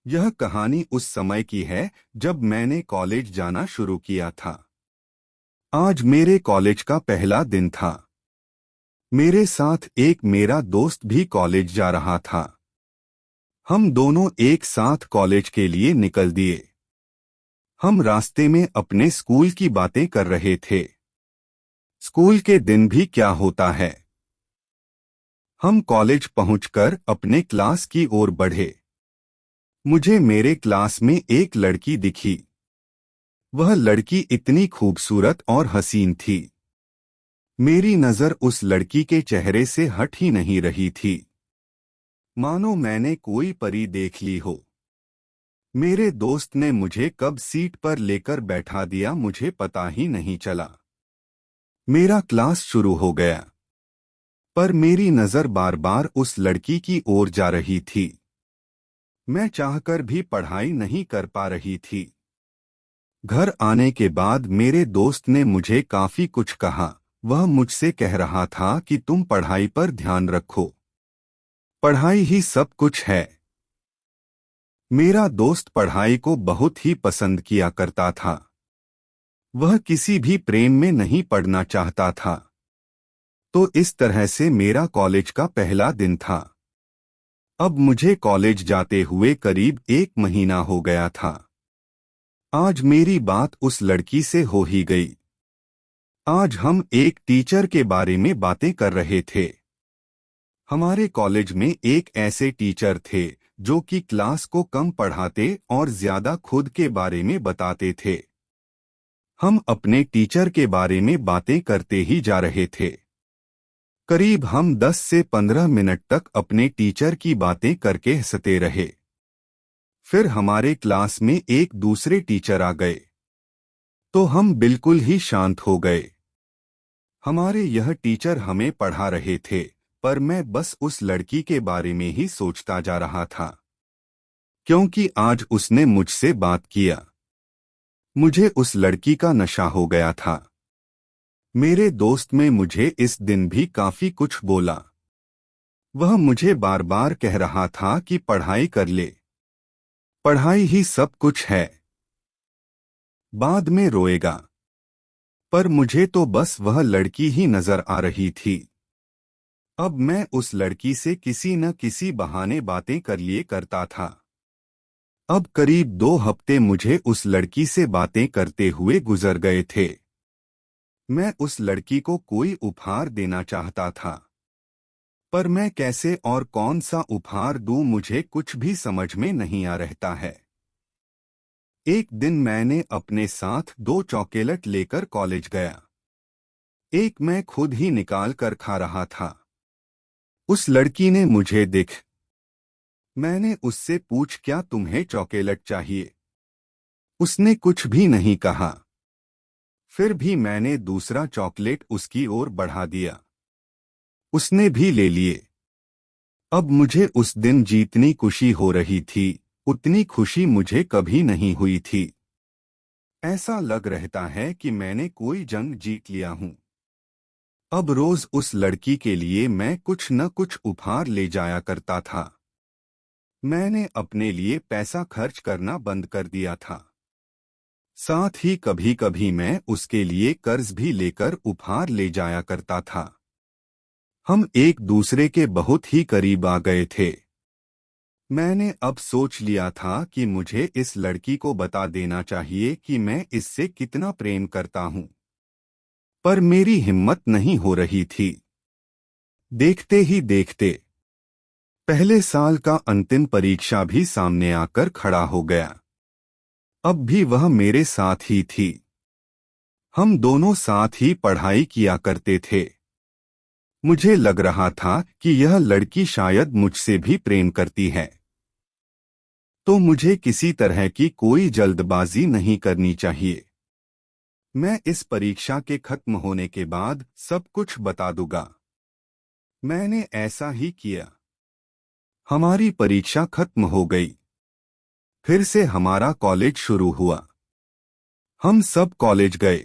यह कहानी उस समय की है जब मैंने कॉलेज जाना शुरू किया था। आज मेरे कॉलेज का पहला दिन था। मेरे साथ एक मेरा दोस्त भी कॉलेज जा रहा था। हम दोनों एक साथ कॉलेज के लिए निकल दिए। हम रास्ते में अपने स्कूल की बातें कर रहे थे। स्कूल के दिन भी क्या होता है। हम कॉलेज पहुंचकर अपने क्लास की ओर बढ़े। मुझे मेरे क्लास में एक लड़की दिखी। वह लड़की इतनी खूबसूरत और हसीन थी। मेरी नजर उस लड़की के चेहरे से हट ही नहीं रही थी, मानो मैंने कोई परी देख ली हो। मेरे दोस्त ने मुझे कब सीट पर लेकर बैठा दिया मुझे पता ही नहीं चला। मेरा क्लास शुरू हो गया, पर मेरी नजर बार बार उस लड़की की ओर जा रही थी। मैं चाहकर भी पढ़ाई नहीं कर पा रही थी। घर आने के बाद मेरे दोस्त ने मुझे काफी कुछ कहा। वह मुझसे कह रहा था कि तुम पढ़ाई पर ध्यान रखो, पढ़ाई ही सब कुछ है। मेरा दोस्त पढ़ाई को बहुत ही पसंद किया करता था। वह किसी भी प्रेम में नहीं पड़ना चाहता था। तो इस तरह से मेरा कॉलेज का पहला दिन था। अब मुझे कॉलेज जाते हुए करीब 1 महीना हो गया था। आज मेरी बात उस लड़की से हो ही गई। आज हम एक टीचर के बारे में बातें कर रहे थे। हमारे कॉलेज में एक ऐसे टीचर थे जो कि क्लास को कम पढ़ाते और ज्यादा खुद के बारे में बताते थे। हम अपने टीचर के बारे में बातें करते ही जा रहे थे। करीब हम 10 से 15 मिनट तक अपने टीचर की बातें करके हंसते रहे। फिर हमारे क्लास में एक दूसरे टीचर आ गए, तो हम बिल्कुल ही शांत हो गए। हमारे यह टीचर हमें पढ़ा रहे थे, पर मैं बस उस लड़की के बारे में ही सोचता जा रहा था, क्योंकि आज उसने मुझसे बात किया। मुझे उस लड़की का नशा हो गया था। मेरे दोस्त में मुझे इस दिन भी काफी कुछ बोला। वह मुझे बार बार कह रहा था कि पढ़ाई कर ले, पढ़ाई ही सब कुछ है, बाद में रोएगा। पर मुझे तो बस वह लड़की ही नजर आ रही थी। अब मैं उस लड़की से किसी न किसी बहाने बातें कर लिए करता था। अब करीब 2 हफ्ते मुझे उस लड़की से बातें करते हुए गुजर गए थे। मैं उस लड़की को कोई उपहार देना चाहता था, पर मैं कैसे और कौन सा उपहार दूं मुझे कुछ भी समझ में नहीं आ रहता है। एक दिन मैंने अपने साथ 2 चॉकलेट लेकर कॉलेज गया। एक मैं खुद ही निकाल कर खा रहा था। उस लड़की ने मुझे देख। मैंने उससे पूछ क्या तुम्हें चॉकलेट चाहिए। उसने कुछ भी नहीं कहा। फिर भी मैंने दूसरा चॉकलेट उसकी ओर बढ़ा दिया। उसने भी ले लिए। अब मुझे उस दिन जितनी खुशी हो रही थी उतनी खुशी मुझे कभी नहीं हुई थी। ऐसा लग रहता है कि मैंने कोई जंग जीत लिया हूं। अब रोज उस लड़की के लिए मैं कुछ न कुछ उपहार ले जाया करता था। मैंने अपने लिए पैसा खर्च करना बंद कर दिया था। साथ ही कभी कभी मैं उसके लिए कर्ज भी लेकर उपहार ले जाया करता था। हम एक दूसरे के बहुत ही करीब आ गए थे। मैंने अब सोच लिया था कि मुझे इस लड़की को बता देना चाहिए कि मैं इससे कितना प्रेम करता हूं, पर मेरी हिम्मत नहीं हो रही थी। देखते ही देखते पहले साल का अंतिम परीक्षा भी सामने आकर खड़ा हो गया। अब भी वह मेरे साथ ही थी। हम दोनों साथ ही पढ़ाई किया करते थे। मुझे लग रहा था कि यह लड़की शायद मुझसे भी प्रेम करती है, तो मुझे किसी तरह की कोई जल्दबाजी नहीं करनी चाहिए। मैं इस परीक्षा के खत्म होने के बाद सब कुछ बता दूंगा। मैंने ऐसा ही किया। हमारी परीक्षा खत्म हो गई। फिर से हमारा कॉलेज शुरू हुआ। हम सब कॉलेज गए,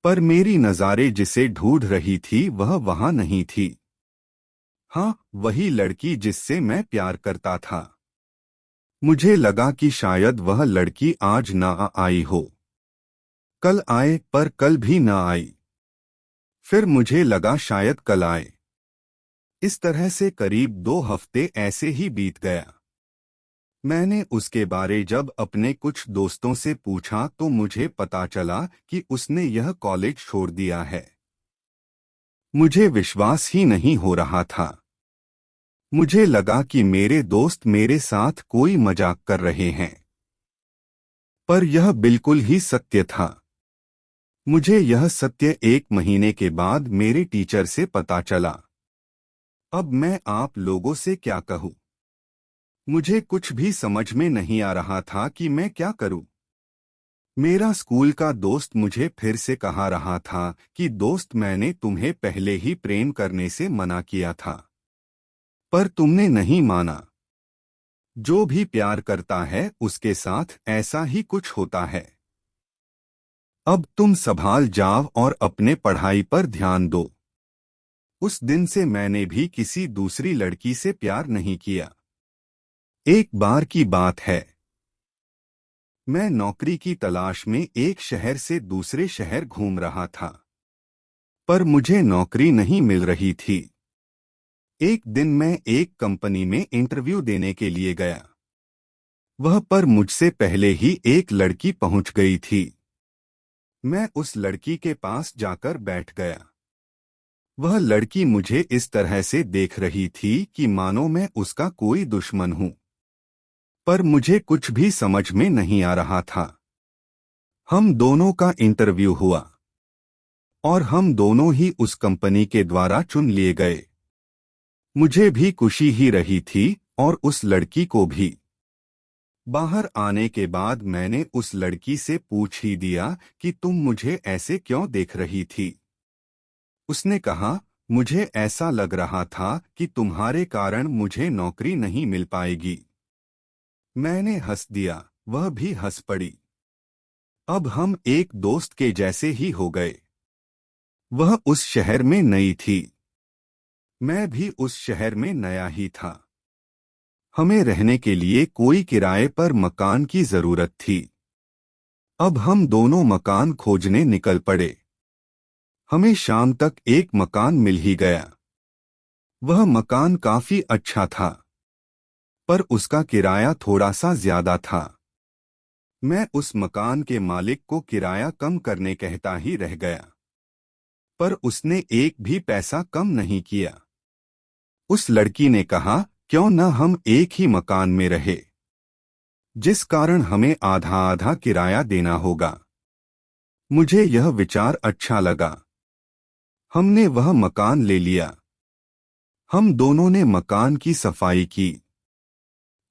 पर मेरी नज़ारे जिसे ढूंढ रही थी वह वहां नहीं थी। हाँ, वही लड़की जिससे मैं प्यार करता था। मुझे लगा कि शायद वह लड़की आज ना आई हो। कल आए, पर कल भी ना आई। फिर मुझे लगा शायद कल आए। इस तरह से करीब 2 हफ्ते ऐसे ही बीत गया। मैंने उसके बारे जब अपने कुछ दोस्तों से पूछा तो मुझे पता चला कि उसने यह कॉलेज छोड़ दिया है। मुझे विश्वास ही नहीं हो रहा था। मुझे लगा कि मेरे दोस्त मेरे साथ कोई मजाक कर रहे हैं, पर यह बिल्कुल ही सत्य था। मुझे यह सत्य 1 महीने के बाद मेरे टीचर से पता चला। अब मैं आप लोगों से क्या कहूँ। मुझे कुछ भी समझ में नहीं आ रहा था कि मैं क्या करूं। मेरा स्कूल का दोस्त मुझे फिर से कहा रहा था कि दोस्त, मैंने तुम्हें पहले ही प्रेम करने से मना किया था, पर तुमने नहीं माना। जो भी प्यार करता है उसके साथ ऐसा ही कुछ होता है। अब तुम संभाल जाओ और अपने पढ़ाई पर ध्यान दो। उस दिन से मैंने भी किसी दूसरी लड़की से प्यार नहीं किया। एक बार की बात है, मैं नौकरी की तलाश में एक शहर से दूसरे शहर घूम रहा था, पर मुझे नौकरी नहीं मिल रही थी। एक दिन मैं एक कंपनी में इंटरव्यू देने के लिए गया। वह पर मुझसे पहले ही एक लड़की पहुंच गई थी। मैं उस लड़की के पास जाकर बैठ गया। वह लड़की मुझे इस तरह से देख रही थी कि मानो मैं उसका कोई दुश्मन हूं, पर मुझे कुछ भी समझ में नहीं आ रहा था। हम दोनों का इंटरव्यू हुआ और हम दोनों ही उस कंपनी के द्वारा चुन लिए गए। मुझे भी खुशी ही रही थी और उस लड़की को भी। बाहर आने के बाद मैंने उस लड़की से पूछ ही दिया कि तुम मुझे ऐसे क्यों देख रही थी। उसने कहा, मुझे ऐसा लग रहा था कि तुम्हारे कारण मुझे नौकरी नहीं मिल पाएगी। मैंने हंस दिया, वह भी हंस पड़ी। अब हम एक दोस्त के जैसे ही हो गए। वह उस शहर में नई थी, मैं भी उस शहर में नया ही था। हमें रहने के लिए कोई किराए पर मकान की जरूरत थी। अब हम दोनों मकान खोजने निकल पड़े। हमें शाम तक एक मकान मिल ही गया। वह मकान काफी अच्छा था, पर उसका किराया थोड़ा सा ज्यादा था। मैं उस मकान के मालिक को किराया कम करने कहता ही रह गया, पर उसने एक भी पैसा कम नहीं किया। उस लड़की ने कहा, क्यों न हम एक ही मकान में रहे, जिस कारण हमें आधा आधा किराया देना होगा। मुझे यह विचार अच्छा लगा। हमने वह मकान ले लिया। हम दोनों ने मकान की सफाई की,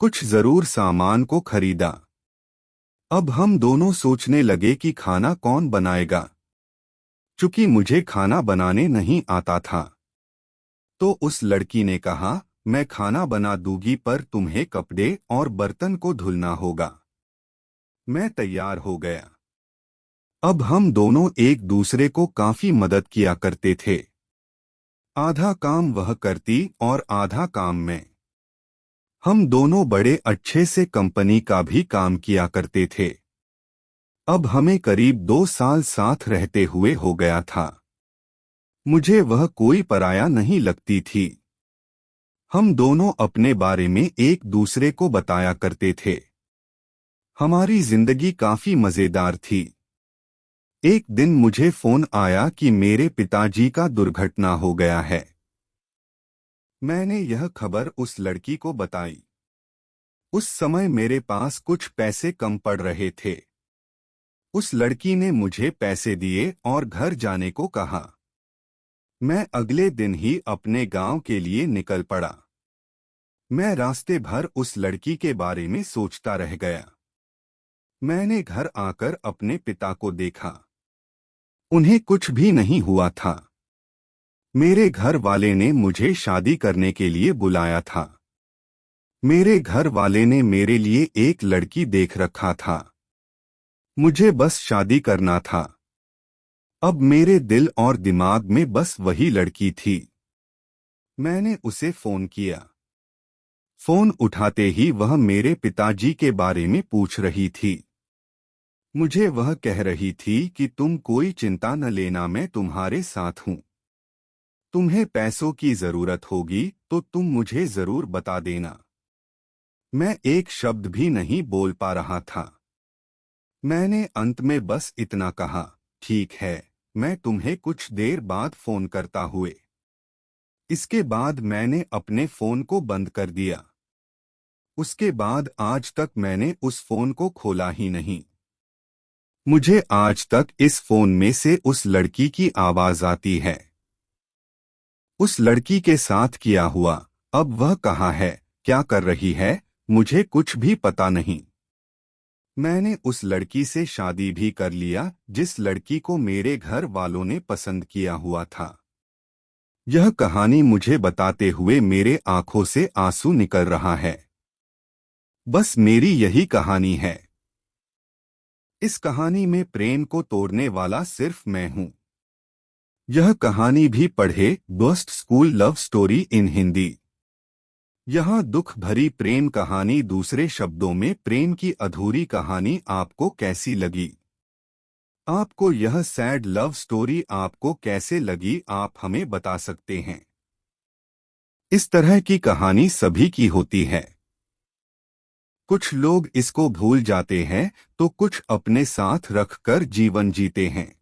कुछ जरूर सामान को खरीदा। अब हम दोनों सोचने लगे कि खाना कौन बनाएगा। चूंकि मुझे खाना बनाने नहीं आता था, तो उस लड़की ने कहा, मैं खाना बना दूंगी, पर तुम्हें कपड़े और बर्तन को धुलना होगा। मैं तैयार हो गया। अब हम दोनों एक दूसरे को काफी मदद किया करते थे। आधा काम वह करती और आधा काम मैं। हम दोनों बड़े अच्छे से कंपनी का भी काम किया करते थे। अब हमें करीब 2 साल साथ रहते हुए हो गया था। मुझे वह कोई पराया नहीं लगती थी। हम दोनों अपने बारे में एक दूसरे को बताया करते थे। हमारी जिंदगी काफी मजेदार थी। एक दिन मुझे फोन आया कि मेरे पिताजी का दुर्घटना हो गया है। मैंने यह खबर उस लड़की को बताई। उस समय मेरे पास कुछ पैसे कम पड़ रहे थे। उस लड़की ने मुझे पैसे दिए और घर जाने को कहा। मैं अगले दिन ही अपने गांव के लिए निकल पड़ा। मैं रास्ते भर उस लड़की के बारे में सोचता रह गया। मैंने घर आकर अपने पिता को देखा। उन्हें कुछ भी नहीं हुआ था। मेरे घर वाले ने मुझे शादी करने के लिए बुलाया था। मेरे घर वाले ने मेरे लिए एक लड़की देख रखा था। मुझे बस शादी करना था। अब मेरे दिल और दिमाग में बस वही लड़की थी। मैंने उसे फोन किया। फोन उठाते ही वह मेरे पिताजी के बारे में पूछ रही थी। मुझे वह कह रही थी कि तुम कोई चिंता न लेना, मैं तुम्हारे साथ हूं। तुम्हें पैसों की जरूरत होगी तो तुम मुझे जरूर बता देना। मैं एक शब्द भी नहीं बोल पा रहा था। मैंने अंत में बस इतना कहा, ठीक है, मैं तुम्हें कुछ देर बाद फोन करता हुए। इसके बाद मैंने अपने फोन को बंद कर दिया। उसके बाद आज तक मैंने उस फोन को खोला ही नहीं। मुझे आज तक इस फोन में से उस लड़की की आवाज आती है। उस लड़की के साथ किया हुआ, अब वह कहाँ है, क्या कर रही है, मुझे कुछ भी पता नहीं। मैंने उस लड़की से शादी भी कर लिया जिस लड़की को मेरे घर वालों ने पसंद किया हुआ था। यह कहानी मुझे बताते हुए मेरे आंखों से आंसू निकल रहा है। बस मेरी यही कहानी है। इस कहानी में प्रेम को तोड़ने वाला सिर्फ मैं हूं। यह कहानी भी पढ़े best school love story in Hindi. यहाँ दुख भरी प्रेम कहानी, दूसरे शब्दों में प्रेम की अधूरी कहानी आपको कैसी लगी? आपको यह सैड लव स्टोरी आपको कैसे लगी, आप हमें बता सकते हैं। इस तरह की कहानी सभी की होती है। कुछ लोग इसको भूल जाते हैं तो कुछ अपने साथ रखकर जीवन जीते हैं।